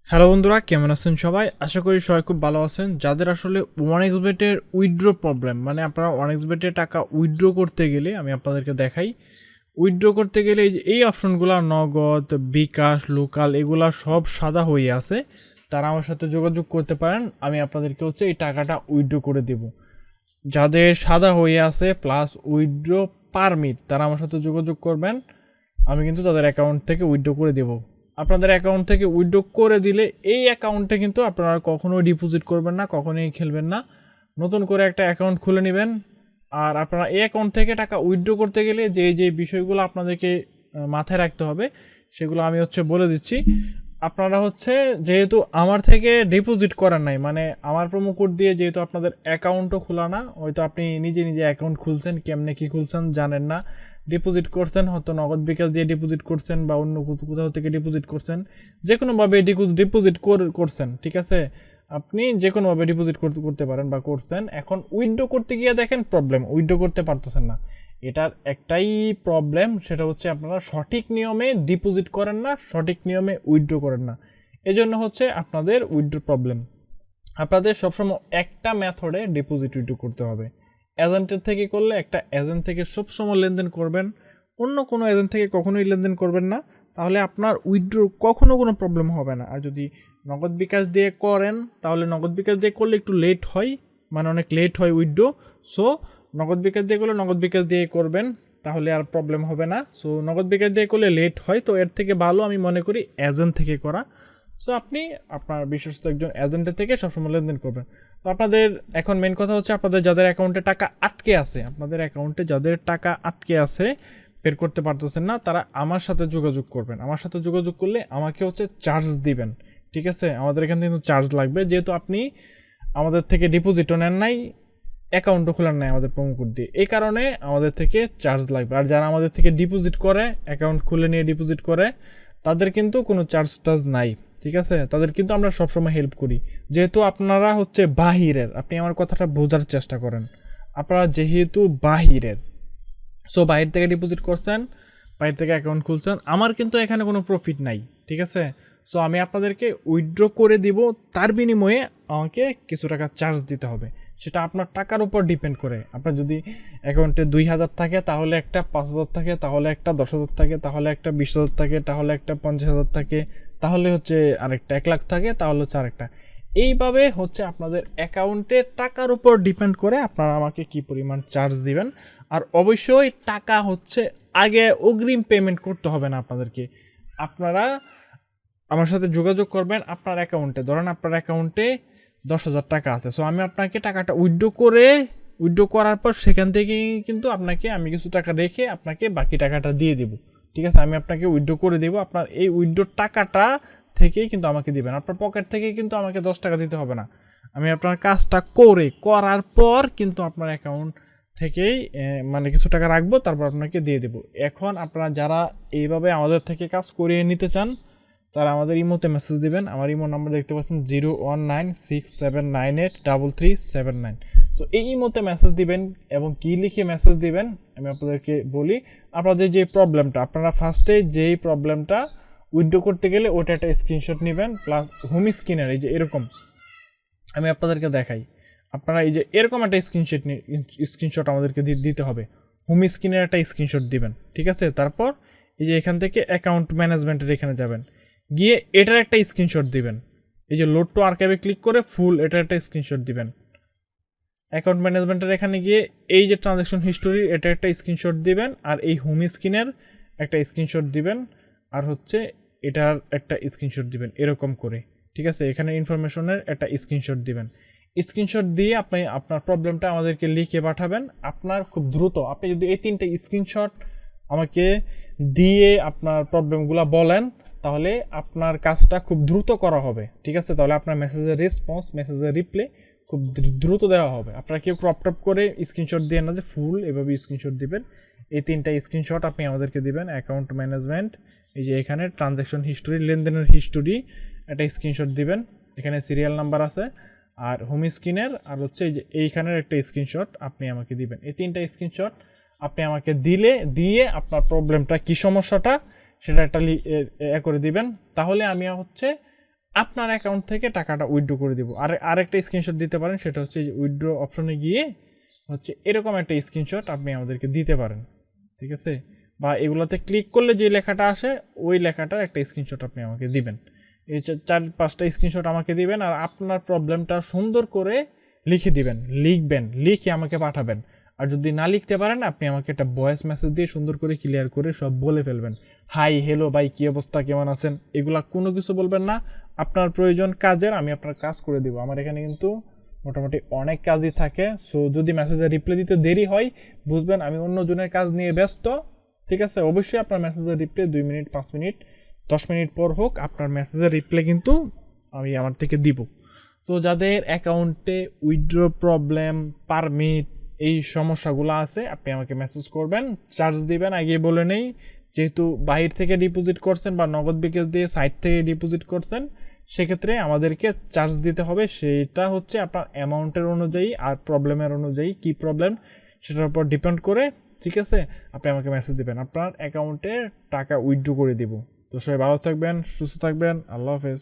Hello বন্ধুরা, কেমন আছেন সবাই? আশা করি সবাই খুব ভালো আছেন। যাদের আসলে ওয়ানএক্সবেটের উইথড্র প্রবলেম, মানে আপনারা ওয়ানএক্সবেটে টাকা উইথড্র করতে গেলে আমি আপনাদেরকে দেখাই। উইথড্র করতে গেলে এই অপশনগুলো নগদ, বিকাশ, লোকাল এগুলা সব সাদা হয়ে আছে। তারা আমার সাথে যোগাযোগ করতে পারেন, আমি আপনাদেরকে এই টাকাটা উইথড্র করে দেব। যাদের সাদা হয়ে আছে প্লাস উইথড্র পারমিট, তারা আমার সাথে যোগাযোগ করবেন। আমি কিন্তু তাদের অ্যাকাউন্ট থেকে উইথড্র করে দেব। আপনাদের অ্যাকাউন্ট থেকে উইথড্র করে দিলে এই অ্যাকাউন্টে কিন্তু আপনারা কখনোই ডিপোজিট করবেন না, কখনোই খেলবেন না। নতুন করে একটা অ্যাকাউন্ট খুলে নেবেন। আর আপনারা এই অ্যাকাউন্ট থেকে টাকা উইথড্র করতে গেলে যে বিষয়গুলো আপনাদেরকে মাথায় রাখতে হবে সেগুলো আমি বলে দিচ্ছি। আপনারা যেহেতু আমার থেকে ডিপোজিট করার নাই, মানে আমার প্রোমো কোড দিয়ে যেহেতু আপনাদের অ্যাকাউন্টও খোলা না, হয়তো আপনি নিজে নিজে অ্যাকাউন্ট খুলছেন, কেমনে কি খুলছেন জানেন না, ডিপোজিট করছেন, হয়তো নগদ বিকাশ দিয়ে ডিপোজিট করছেন বা অন্য কোথাও থেকে ডিপোজিট করছেন, যে কোনোভাবে ডিপোজিট করছেন, ঠিক আছে? আপনি যে কোনোভাবে ডিপোজিট করতে পারেন বা করছেন। এখন উইথড্র করতে গিয়ে দেখেন প্রবলেম, উইথড্র করতে পারতেছেন না। এটার একটাই প্রবলেম, সেটা আপনারা সঠিক নিয়মে ডিপোজিট করেন না, সঠিক নিয়মে উইথড্র করেন না। এজন্য আপনাদের উইথড্র প্রবলেম। আপনাদের সবসময় একটা মেথডে ডিপোজিট উইথড্র করতে হবে। এজেন্টের থেকে করলে একটা এজেন্ট থেকে সবসময় লেনদেন করবেন, অন্য কোনো এজেন্ট থেকে কখনোই লেনদেন করবেন না, তাহলে আপনার উইথড্র কখনো কোনো প্রবলেম হবে না। আর যদি নগদ বিকাশ দিয়ে করেন, তাহলে নগদ বিকাশ দিয়ে করলে একটু লেট হয়, মানে অনেক লেট হয় উইথড্র। সো নগদ বিকাশ দিয়ে করলে নগদ বিকাশ দিয়ে করবেন, তাহলে আর প্রবলেম হবে না। সো নগদ বিকাশ দিয়ে করলে লেট হয়, তো এর থেকে ভালো আমি মনে করি এজেন্ট থেকে করা। সো আপনি আপনার বিশ্বস্ত একজন এজেন্টের থেকে সবসময় লেনদেন করবেন। তো আপনাদের এখন মেন কথা আপনাদের যাদের অ্যাকাউন্টে টাকা আটকে আছে, আপনাদের অ্যাকাউন্টে যাদের টাকা আটকে আছে, বের করতে পারতেছেন না, তারা আমার সাথে যোগাযোগ করবেন। আমার সাথে যোগাযোগ করলে আমাকে চার্জ দিবেন, ঠিক আছে? আমাদের এখান থেকে কিন্তু চার্জ লাগবে, যেহেতু আপনি আমাদের থেকে ডিপোজিটও নেন নাই, অ্যাকাউন্টও খোলার নাই আমাদের প্রোমো কোড দিয়ে, এই কারণে আমাদের থেকে চার্জ লাগবে। আর যারা আমাদের থেকে ডিপোজিট করে, অ্যাকাউন্ট খুলে নিয়ে ডিপোজিট করে, তাদের কিন্তু কোনো চার্জ নাই, ঠিক আছে? তাদের কিন্তু আমরা সবসময় হেল্প করি। যেহেতু আপনারা বাহিরের, আপনি আমার কথাটা বোঝার চেষ্টা করেন, আপনারা যেহেতু বাহিরের, সো বাইরে থেকে ডিপোজিট করছেন, বাইরে থেকে অ্যাকাউন্ট খুলছেন, আমার কিন্তু এখানে কোনো প্রফিট নাই, ঠিক আছে? সো আমি আপনাদেরকে উইথড্র করে দিব, তার বিনিময়ে আমাকে কিছু টাকা চার্জ দিতে হবে। সেটা আপনার টাকার উপর ডিপেন্ড করে। আপনার যদি অ্যাকাউন্টে 2000 থাকে, তাহলে একটা 5000 থাকে, তাহলে একটা 10,000 থাকে, তাহলে একটা 20,000 থাকে, তাহলে একটা 50,000 থাকে, তাহলে আরেকটা 1 লাখ থাকে, তাহলে আরেকটা। এইভাবে আপনাদের অ্যাকাউন্টে টাকার উপর ডিপেন্ড করে আপনারা আমাকে কি পরিমাণ চার্জ দিবেন। আর অবশ্যই টাকা আগে অগ্রিম পেমেন্ট করতে হবে না আপনাদেরকে। আপনারা আমার সাথে যোগাযোগ করবেন আপনার অ্যাকাউন্টে, ধরেন আপনার অ্যাকাউন্টে 10,000 টাকা আছে। সো আমি আপনাকে টাকাটা উইথড্র করার পর সেখান থেকে কিন্তু আমি কিছু টাকা রেখে আপনাকে বাকি টাকাটা দিয়ে দেবো, ঠিক আছে? আমি আপনাকে উইথড্র করে দেবো, আপনার এই উইথড্র টাকাটা থেকেই কিন্তু আমাকে দিবেন। আপনার পকেট থেকে কিন্তু আমাকে 10 টাকা দিতে হবে না। আমি আপনার কাজটা করার পর কিন্তু আপনার অ্যাকাউন্ট থেকেই মানে কিছু টাকা রাখবো, তারপর আপনাকে দিয়ে দেবো। এখন আপনারা যারা এইভাবে আমাদের থেকে কাজ করিয়ে নিতে চান, তারা আমাদের ইমোতে মেসেজ দিবেন। আমার ইমো নাম্বার দেখতে পাচ্ছেন 0196783379। সো এই ইমোতে মেসেজ দিবেন এবং কি লিখে মেসেজ দিবেন আমি আপনাদেরকে বলি। আপনাদের যে প্রবলেমটা, আপনারা ফার্স্টে যেই প্রবলেমটা উইথড্র করতে গেলে ওটা একটা স্ক্রিনশট নেবেন, প্লাস হোম স্ক্রিনের এই যে এরকম, আমি আপনাদেরকে দেখাই। আপনারা এই যে এরকম একটা স্ক্রিনশট আমাদেরকে দিতে হবে। হোম স্ক্রিনের একটা স্ক্রিনশট দিবেন, ঠিক আছে? তারপর এই যে এখান থেকে অ্যাকাউন্ট ম্যানেজমেন্টের এখানে যাবেন, গিয়ে এটার একটা স্ক্রিনশট দিবেন। এই যে লোড টু আর্কাইভে ক্লিক করে ফুল এটার একটা স্ক্রিনশট দিবেন। অ্যাকাউন্ট ম্যানেজমেন্টের এখানে গিয়ে এই যে ট্রানজ্যাকশন হিস্টোরি এটা একটা স্ক্রিনশট দিবেন, আর এই হোম স্ক্রিনের একটা স্ক্রিনশট দিবেন, আর এটার একটা স্ক্রিনশট দিবেন এরকম করে, ঠিক আছে? এখানে ইনফরমেশনের একটা স্ক্রিনশট দিবেন। স্ক্রিনশট দিয়ে আপনি আপনার প্রবলেমটা আমাদেরকে লিখে পাঠাবেন। আপনার খুব দ্রুত, আপনি যদি এই 3টে স্ক্রিনশট আমাকে দিয়ে আপনার প্রবলেমগুলো বলেন, তাহলে আপনার কাজটা খুব দ্রুত করা হবে, ঠিক আছে? তাহলে আপনার মেসেজের রেসপন্স, মেসেজের রিপ্লাই খুব দ্রুত দেওয়া হবে। আপনারা কেউ ক্রপ করে স্ক্রিনশট দিয়ে না, যে ফুল এভাবে স্ক্রিনশট দিবেন। এই 3টা স্ক্রিনশট আপনি আমাদেরকে দিবেন। অ্যাকাউন্ট ম্যানেজমেন্ট, এই যে এখানে ট্রানজ্যাকশন হিস্টোরি, লেনদেনের হিস্টোরি একটা স্ক্রিনশট দিবেন, এখানে সিরিয়াল নাম্বার আছে, আর হোম স্ক্রিনের, আর এই যে এইখানের একটা স্ক্রিনশট আপনি আমাকে দিবেন। এই 3টা স্ক্রিনশট আপনি আমাকে দিয়ে আপনার প্রবলেমটা কি সমস্যাটা সেটা একটা করে দিবেন। তাহলে আমি আপনার অ্যাকাউন্ট থেকে টাকাটা উইথড্র করে দিব। আর আরেকটা স্ক্রিনশট দিতে পারেন, সেটা হচ্ছে যে উইথড্র অপশনে গিয়ে হচ্ছে এরকম একটা স্ক্রিনশট আপনি আমাদেরকে দিতে পারেন, ঠিক আছে? বা এগুলোতে ক্লিক করলে যে লেখাটা আসে ওই লেখাটার একটা স্ক্রিনশট আপনি আমাকে দিবেন। এই 4-5টা স্ক্রিনশট আমাকে দিবেন আর আপনার প্রবলেমটা সুন্দর করে লিখে দিবেন, লিখে আমাকে পাঠাবেন। আর যদি না লিখতে পারেন আপনি আমাকে একটা ভয়েস মেসেজ দিয়ে সুন্দর করে ক্লিয়ার করে সব বলে ফেলবেন। হাই, হ্যালো ভাই, কী অবস্থা, কেমন আছেন, এগুলা কোনো কিছু বলবেন না। আপনার প্রয়োজন কাজের, আমি আপনার কাজ করে দিব। আমার এখানে কিন্তু মোটামুটি অনেক কাজই থাকে। সো যদি মেসেজে রিপ্লাই দিতে দেরি হয় বুঝবেন আমি অন্যজনের কাজ নিয়ে ব্যস্ত, ঠিক আছে? অবশ্যই আপনার মেসেজের রিপ্লাই 2 মিনিট, 5 মিনিট, 10 মিনিট পর হোক, আপনার মেসেজের রিপ্লাই কিন্তু আমি আমার থেকে দিব। তো যাদের অ্যাকাউন্টে উইথড্র প্রবলেম, পারমিট, এই সমস্যাগুলো আছে আপনি আমাকে মেসেজ করবেন, চার্জ দিবেন। আগে বলে নেই, যেহেতু বাহির থেকে ডিপোজিট করছেন বা নগদ বিকাশ দিয়ে সাইট থেকে ডিপোজিট করছেন, সেক্ষেত্রে আমাদেরকে চার্জ দিতে হবে। সেটা হচ্ছে আপনার অ্যামাউন্টের অনুযায়ী আর প্রবলেমের অনুযায়ী, কি প্রবলেম সেটার উপর ডিপেন্ড করে, ঠিক আছে? আপনি আমাকে মেসেজ দিবেন, আপনার অ্যাকাউন্টে টাকা উইথড্র করে দিব। তো সবাই ভালো থাকবেন, সুস্থ থাকবেন, আল্লাহ হাফেজ।